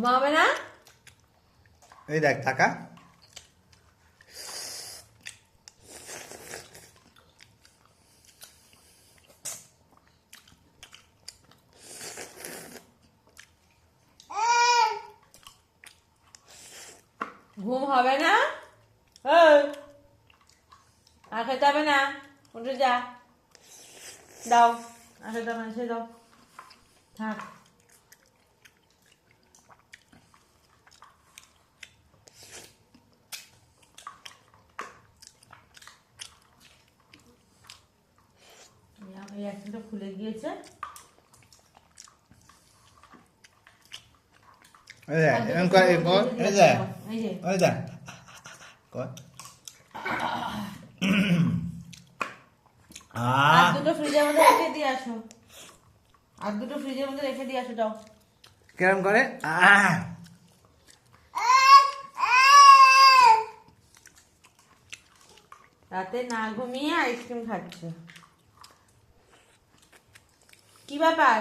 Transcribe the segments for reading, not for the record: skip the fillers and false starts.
ঘুমাবে না? এই দেখ টাকা। ঘুম হবে না? আর খেতে হবে না, উঠে যা। দাও, আর খেতে হবে না, সে দাও, থাক। এই একটা খুলে গিয়েছে। এই দেখ এরকম করে এই দেখ এই দেখ কর। আর দুটো ফ্রিজের মধ্যে রেখে দিয়ে আসো, আর দুটো ফ্রিজের মধ্যে রেখে দিয়ে আসো, যাও। কেরম করে রাতে না ঘুমিয়ে আইসক্রিম খাচ্ছে, কি ব্যাপার?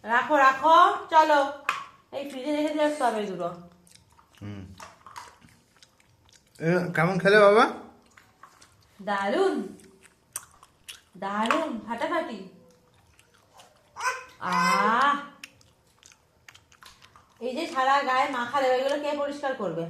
রাখো রাখো, চলো, এই ফ্রিজে রেখে দিয়ে আসতে হবে দুটো। কেমন খেলে বাবা? দারুন দারুন, ফাটাফাটি। এই যে সারা গায়ে মাখা দেবে, এগুলো কে পরিষ্কার করবে?